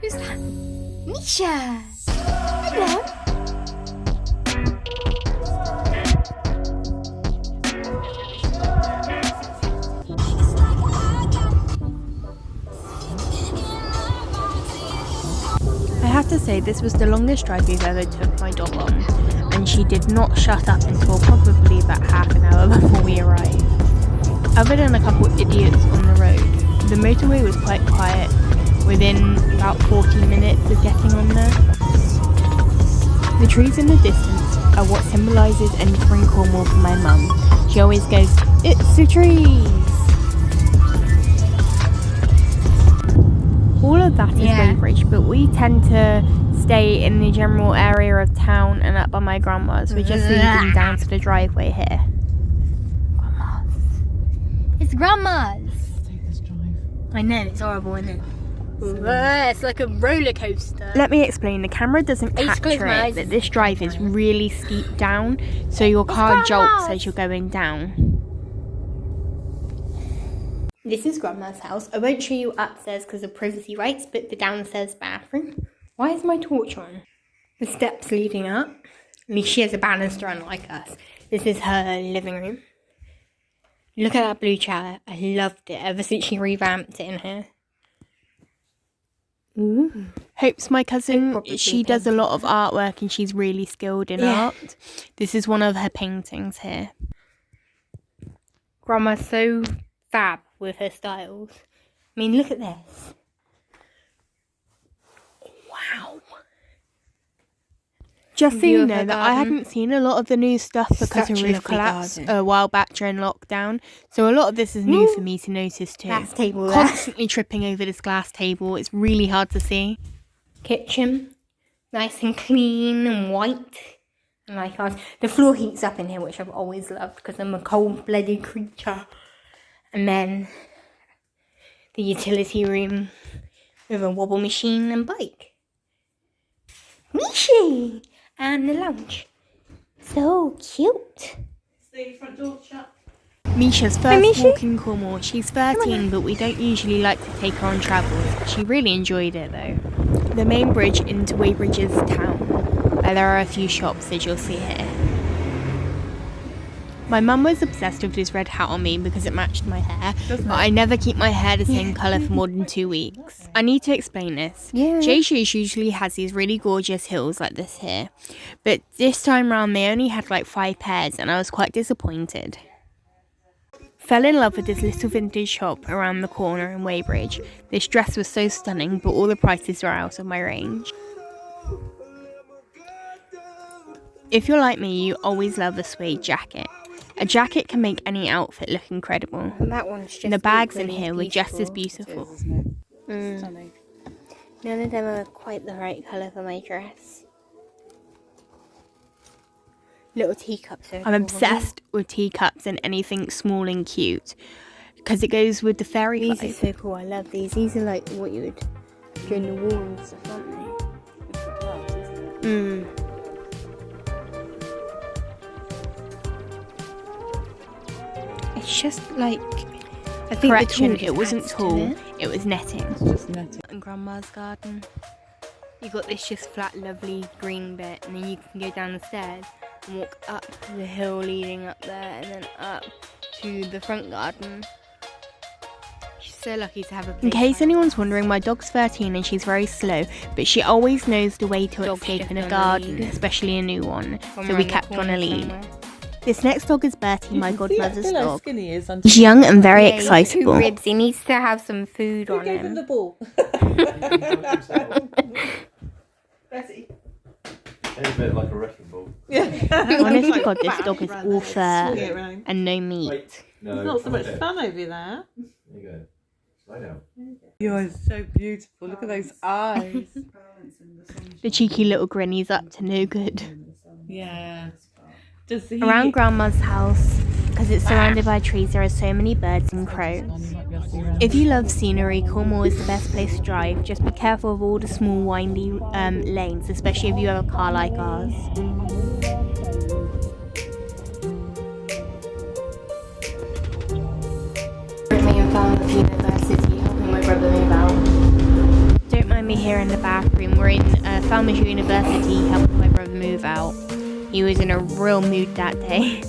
Who's that? Misha! Hello! I have to say, this was the longest drive we've ever took my dog on, and she did not shut up until probably about half an hour before we arrived. Other than a couple idiots on the road, the motorway was quite quiet within about 40 minutes of getting on there. The trees in the distance are what symbolises entering Cornwall for my mum. She always goes, "It's the trees!" All of that is Weybridge, but we tend to stay in the general area of town and up by my grandma's. We're just leading down to the driveway here. Grandma's. It's Grandma's! Let's take this drive. I know, it's horrible, isn't it? It's like a roller coaster. Let me explain. The camera doesn't I used to capture close my it, eyes. but this drive is really steep down, so your car jolts as you're going down. This is Grandma's house. I won't show you upstairs because of privacy rights, but the downstairs bathroom. Why is my torch on? The steps leading up. At least she has a banister unlike us. This is her living room. Look at that blue chair. I loved it ever since she revamped it in here. Ooh. Hope's my cousin. Probably She does a lot of artwork and she's really skilled in art. This is one of her paintings here. Grandma's so fab with her styles. I mean, look at this. Wow. Just so View you of know her that I garden. hadn't seen a lot of the new stuff because Such her a roof lovely collapsed garden. a while back during lockdown. So a lot of this is new for me to notice too. Glass table there. Constantly tripping over this glass table. It's really hard to see. Kitchen. Nice and clean and white. And like ours. The floor heats up in here, which I've always loved because I'm a cold-blooded creature. And then the utility room with a wobble machine and bike. Mishi! And the lounge. So cute. Stay front door shut. Misha's first Mishi. walk in Cornwall. She's 13, but we don't usually like to take her on travels. She really enjoyed it though. The main bridge into Weybridge's town, where there are a few shops as you'll see here. My mum was obsessed with this red hat on me because it matched my hair, but I never keep my hair the same colour for more than 2 weeks. I need to explain this. Yeah. Jay Shoes usually has these really gorgeous heels like this here, but this time round they only had like 5 pairs and I was quite disappointed. Fell in love with this little vintage shop around the corner in Weybridge. This dress was so stunning, but all the prices were out of my range. If you're like me, you always love a suede jacket. A jacket can make any outfit look incredible. And that one's just And the bags in equally here were just as beautiful. beautiful. Stunning. None of them are quite the right colour for my dress. Little teacups are I'm adorable. obsessed with teacups and anything small and cute because it goes with the fairy These are vibe. so cool. I love these. These are like what you would do in the wall and stuff, aren't they? It's for glass, isn't it? It's just like I think Correction, the tall it wasn't adds to tall, it. it was netting. It's just netting. In Grandma's garden, you got this just flat, lovely green bit, and then you can go down the stairs and walk up the hill leading up there, and then up to the front garden. She's so lucky to have a. In case anyone's wondering, my dog's 13 and she's very slow, but she always knows the way to Dog's escape in a just on a garden, lead. especially a new one. From So we around the kept on a corner lead. somewhere. This next dog is Bertie, my godmother's See how dog. skinny he is under He's young and very Yeah, he's 2 excitable. ribs. He needs to have some food Who on gave him him. the ball? Betty. It's a bit like a wrecking ball. Honest to God, this dog is all fur Swing it around. and no meat. Wait, no. It's not so much okay. fun over there. There you go. Lie down. You're so beautiful. Look at those eyes. The cheeky little grin, he's up to no good. Yeah. Does he... Around Grandma's house, because it's surrounded by trees, there are so many birds and crows. If you love scenery, Cornwall is the best place to drive. Just be careful of all the small windy lanes, especially if you have a car like ours. Me and family Falmouth University helping my brother move out. Don't mind me here in the bathroom. We're in Falmouth University helping my brother move out. He was in a real mood that day.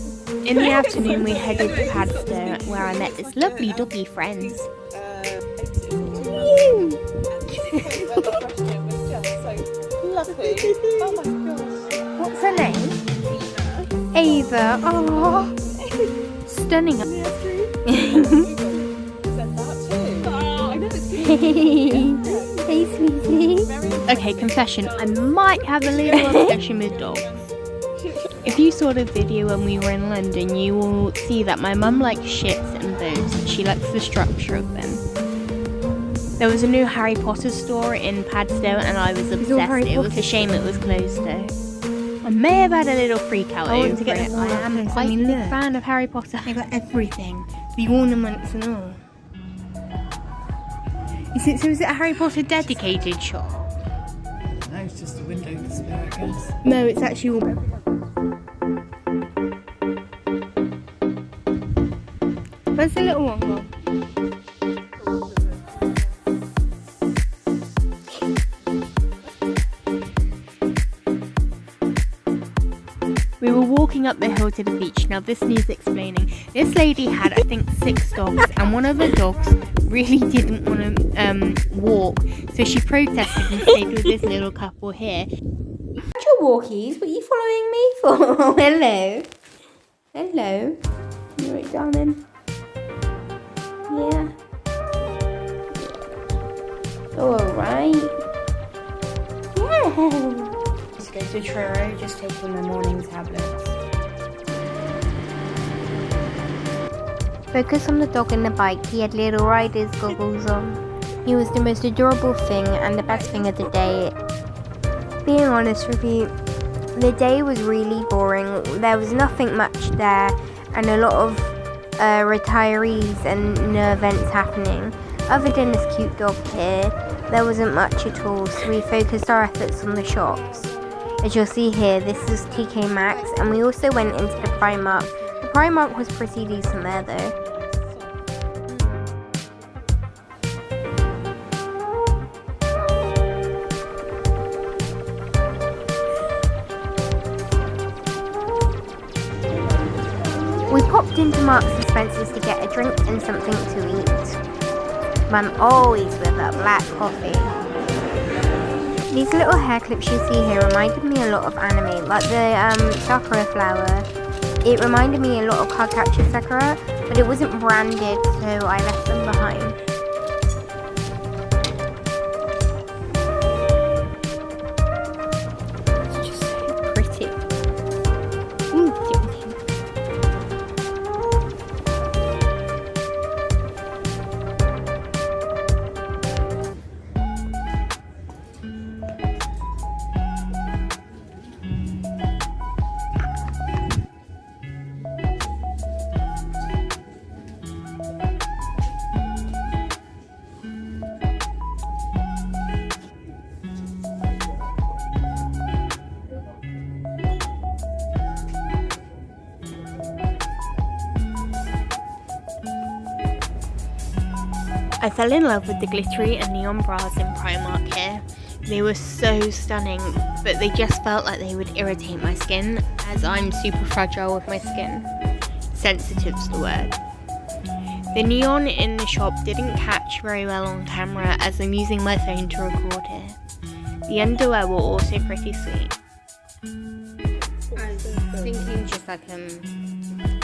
In the afternoon, we headed to Padstow, where I met this lovely doggy friends. What's her name? Ava. Oh, stunning. Hey, sweetie. Okay, confession. I might have a little obsession with dogs. If you saw the video when we were in London, you will see that my mum likes shits and boats. She likes the structure of them. There was a new Harry Potter store in Padstow and I was obsessed. It was a shame it was closed though. I may have had a little freak out over it. I am quite a big fan of Harry Potter. They got everything. The ornaments and all. So is it a Harry Potter dedicated shop? No, it's just a window display, I guess. No, it's actually all... Where's the little one gone? We were walking up the hill to the beach. Now this needs explaining. This lady had, I think, 6 dogs, and one of the dogs really didn't want to walk, so she protested and stayed with this little couple here. Your walkies, what are you following me for? Oh, hello. Hello. You right, darling? Yeah. Alright. Yeah. Let's go to Truro, just taking my morning tablets. Focus on the dog and the bike. He had little rider's goggles on. He was the most adorable thing and the best thing of the day. Being honest with you, the day was really boring. There was nothing much there and a lot of retirees and no events happening. Other than this cute dog here, there wasn't much at all, so we focused our efforts on the shops. As you'll see here, this is TK Maxx, and we also went into the Primark. The Primark was pretty decent there though. We popped into Marks and Spencer's to get a drink and something to eat. I'm always with a black coffee. These little hair clips you see here reminded me a lot of anime, like the sakura flower. It reminded me a lot of Cardcaptor Sakura, but it wasn't branded, so I left them behind. It's just so pretty. Ooh, I fell in love with the glittery and neon bras in Primark here. They were so stunning, but they just felt like they would irritate my skin, as I'm super fragile with my skin. Sensitive's the word. The neon in the shop didn't catch very well on camera as I'm using my phone to record here. The underwear were also pretty sweet. I was thinking just like a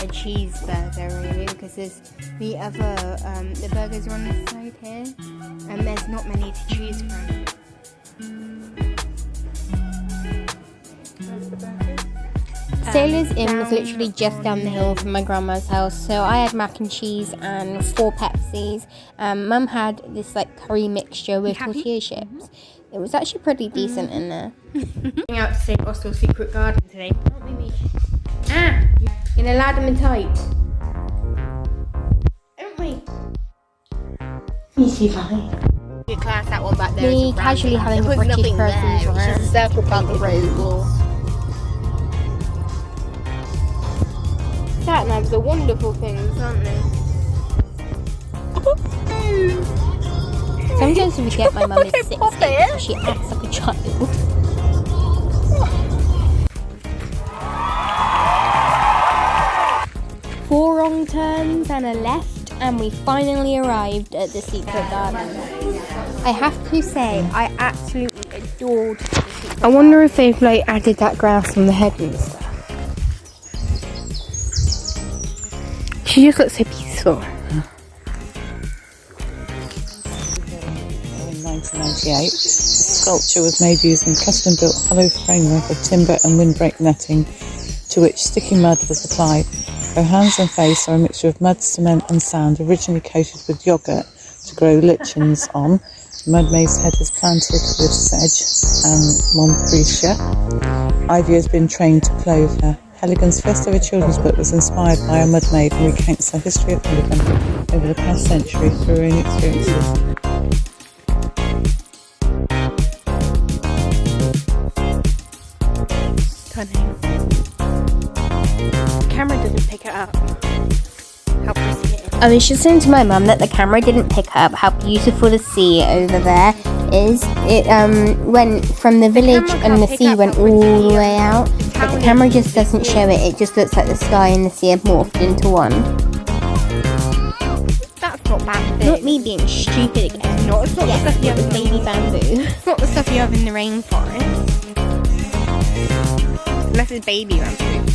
cheeseburger really, because there's the other the burgers are on this side here and there's not many to choose from. Sailor's Inn was literally just down the hill from my grandma's house, so I had mac and cheese and 4 Pepsis. Mum had this like curry mixture with tortilla chips. It was actually pretty decent in there. Going out to St. Austell's Secret Garden today. In a ladder and tight. Aren't we? You see fine. You class that one back there. Me casually having a British person's room. Circle about the road. Sat navs are wonderful things, aren't they? Sometimes we forget my mum is 60 because she acts like a child. 4 wrong turns and a left, and we finally arrived at the secret garden. I have to say, I absolutely adored the secret garden. I wonder if they've like added that grass on the head and stuff. She just looks so peaceful. In 1998, the sculpture was made using custom-built hollow framework of timber and windbreak netting, to which sticky mud was applied. Her hands and face are a mixture of mud, cement and sand, originally coated with yoghurt to grow lichens on. The mud-maid's head was planted with sedge and montbretia. Ivy has been trained to clothe her. Halligan's first ever children's book was inspired by a mud maid and recounts the history of Halligan over the past century through her own experiences. The camera doesn't pick it up. How pretty it is. I was just saying to my mum that the camera didn't pick up how beautiful the sea over there is. It went from the village and the sea went all the way out, but the camera just doesn't show it. It just looks like the sky and the sea have morphed into one. That's not bamboo. Not me being stupid again. It's not the stuff you have in baby bamboo. It's not the stuff you have in the rainforest. Unless it's baby bamboo.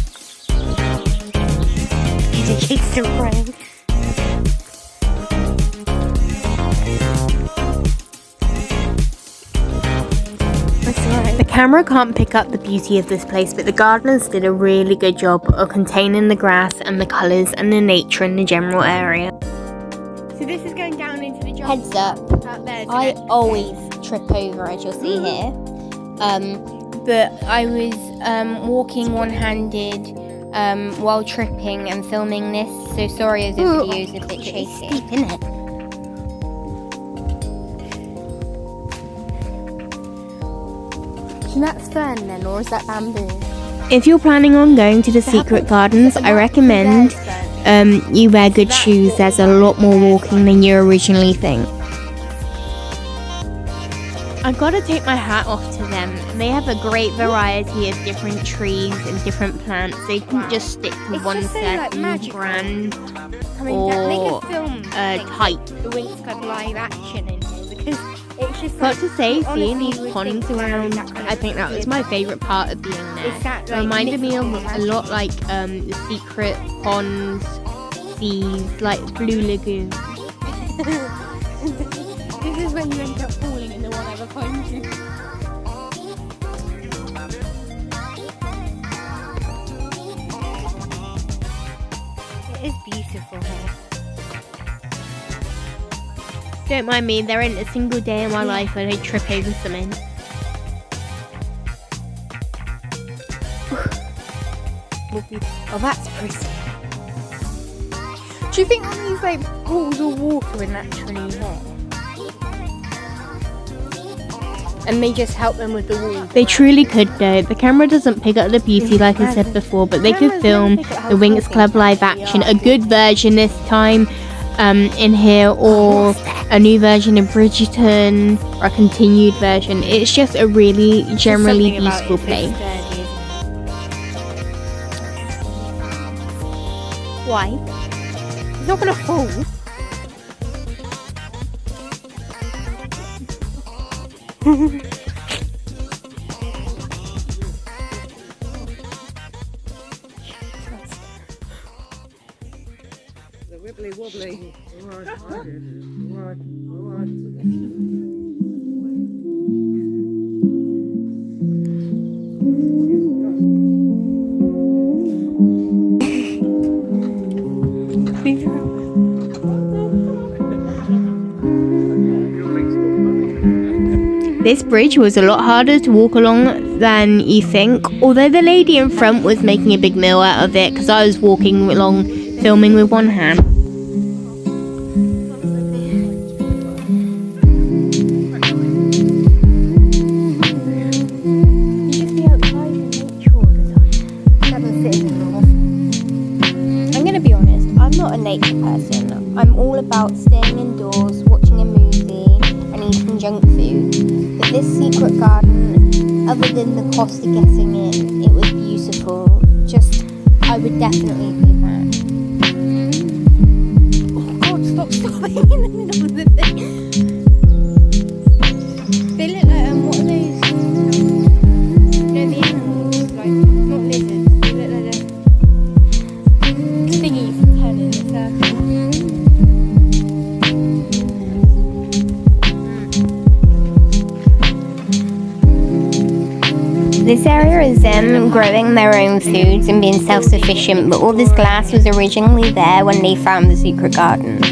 It keeps still crying. The camera can't pick up the beauty of this place, but the gardeners did a really good job of containing the grass and the colours and the nature in the general area. So this is going down into the jungle. Heads up, I always trip over, as you'll see here. But I was walking one-handed while tripping and filming this, so sorry if the video is a bit shaky. It's deep, isn't it? So that's fern then, or is that bamboo? If you're planning on going to the secret gardens, I recommend you wear good shoes. There's a lot more walking than you originally think. I've got to take my hat off to them. They have a great variety of different trees and different plants. They didn't just stick to one certain brand or type. The Winx Club live action in here because it's just. Got to say, seeing these ponds around, I think that was my favourite part of being there. It reminded me of a lot like the secret ponds, seas, like Blue Lagoon. This is when you end up falling in the one ever finds you. It is beautiful here. Don't mind me, there ain't a single day in my life when I trip over something. Oh, that's pretty. Do you think that these like pools of water are naturally there? And they just help them with the walls. They truly could though. The camera doesn't pick up the beauty like I said before, but they could film the Winx Club live action, a good version this time in here, or a new version of Bridgerton, or a continued version. It's just a really generally beautiful place. Why? It's not gonna fall. The wibbly wobbly. This bridge was a lot harder to walk along than you think, although the lady in front was making a big meal out of it because I was walking along filming with one hand. I'm going to be honest, I'm not a nature person. I'm all about staying indoors, watching a movie and junk food. But this secret garden, other than the cost of getting in, it was beautiful. I would definitely do that. Oh God, stop stopping in the middle of the thing. They look like, what are those? The animals, like, not lizards. They look like the thingies turn in the circle. This area is them growing their own foods and being self-sufficient, but all this glass was originally there when they found the secret gardens.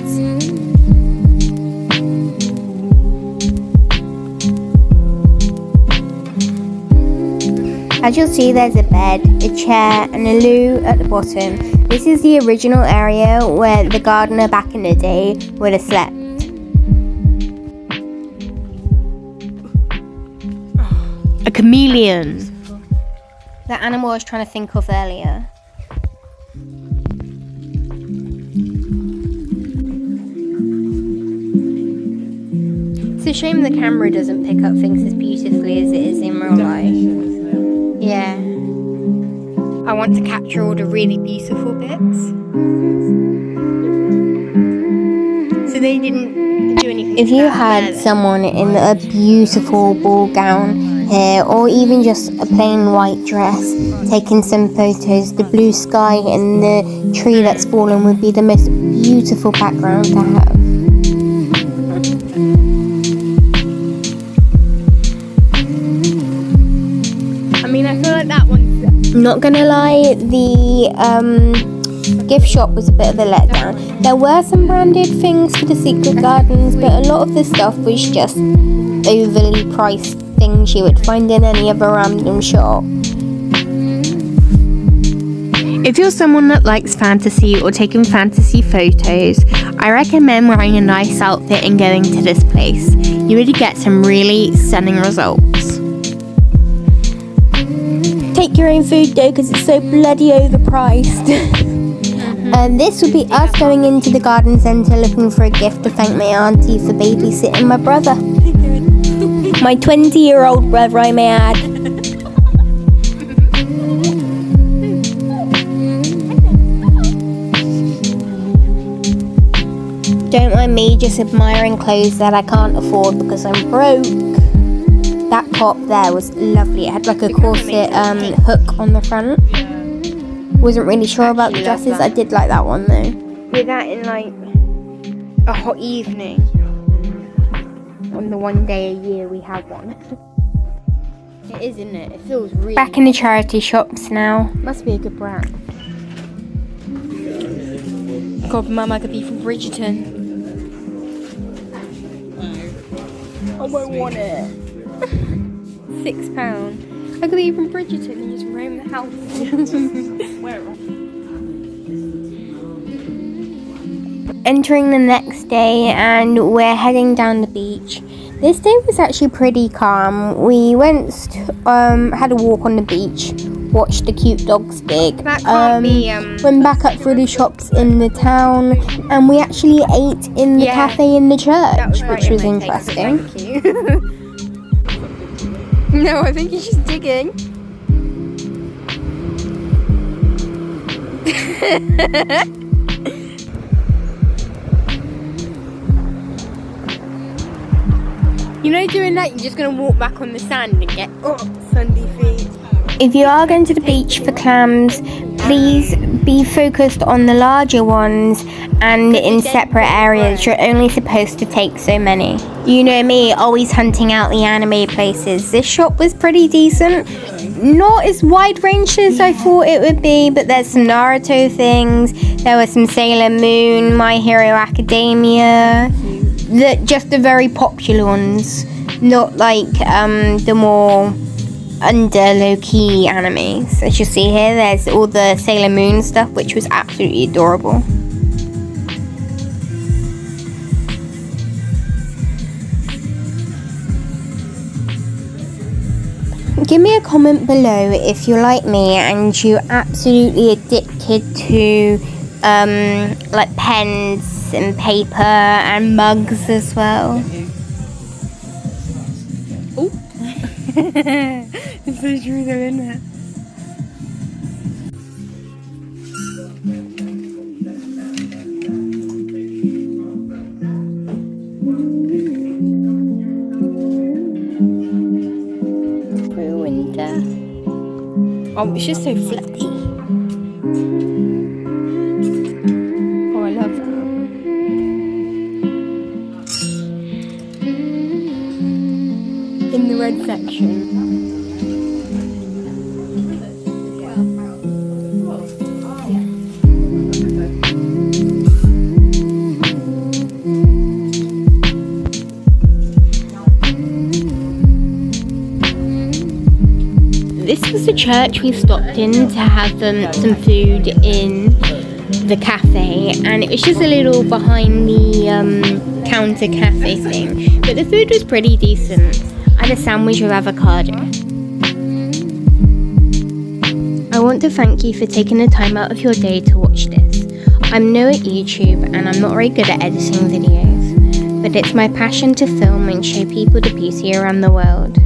As you'll see, there's a bed, a chair and a loo at the bottom. This is the original area where the gardener back in the day would have slept. A chameleon. The animal I was trying to think of earlier. It's a shame the camera doesn't pick up things as beautifully as it is in real life. Yeah. I want to capture all the really beautiful bits. So they didn't do anything. If you had someone in a beautiful ball gown here, or even just a plain white dress, taking some photos, the blue sky and the tree that's fallen would be the most beautiful background to have. I mean, I feel like that one's... Not gonna lie, the gift shop was a bit of a letdown. There were some branded things for the secret gardens, but a lot of the stuff was just overly priced things you would find in any other random shop. If you're someone that likes fantasy or taking fantasy photos, I recommend wearing a nice outfit and going to this place. You would get some really stunning results. Take your own food though, because it's so bloody overpriced. And this would be us going into the garden centre looking for a gift to thank my auntie for babysitting my brother. My 20-year-old brother, I may add. Don't mind me just admiring clothes that I can't afford because I'm broke. That top there was lovely. It had like a corset hook on the front. Wasn't really sure about the dresses. I did like that one though. With that in like a hot evening. On the one day a year we have one. It is, isn't it? It feels really... Back in the charity shops now. Must be a good brand. God, Mum, I could be from Bridgerton. I won't want it. £6. I could be from Bridgerton and just roam the house. Where? Entering the next day and we're heading down the beach. This day was actually pretty calm. We went, had a walk on the beach, watched the cute dogs dig, went back up through the shops in the town, and we actually ate in the cafe in the church, which was interesting. Thank you. No, I think he's just digging. You know, doing that, you're just going to walk back on the sand and get sandy feet. If you are going to the beach for clams, please be focused on the larger ones and in separate areas. You're only supposed to take so many. You know me, always hunting out the anime places. This shop was pretty decent. Not as wide range as I thought it would be, but there's some Naruto things. There was some Sailor Moon, My Hero Academia. Just the very popular ones, not like the more under low-key animes. As you see here, there's all the Sailor Moon stuff, which was absolutely adorable. Give me a comment below if you're like me and you're absolutely addicted to like pens and paper and mugs as well. Oh. It's so true though, isn't it? Through winter. Oh, it's just so fluffy. Oh, I love that. In the red section. This was the church we stopped in to have some food in the cafe, and it was just a little behind the counter cafe thing, but the food was pretty decent. I had a sandwich with avocado. I want to thank you for taking the time out of your day to watch this. I'm new at YouTube and I'm not very good at editing videos, but it's my passion to film and show people the beauty around the world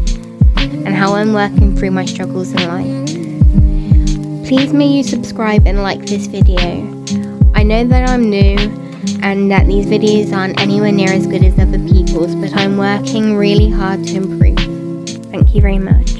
and how I'm working through my struggles in life. Please may you subscribe and like this video. I know that I'm new and that these videos aren't anywhere near as good as other people's, but I'm working really hard to improve. Thank you very much.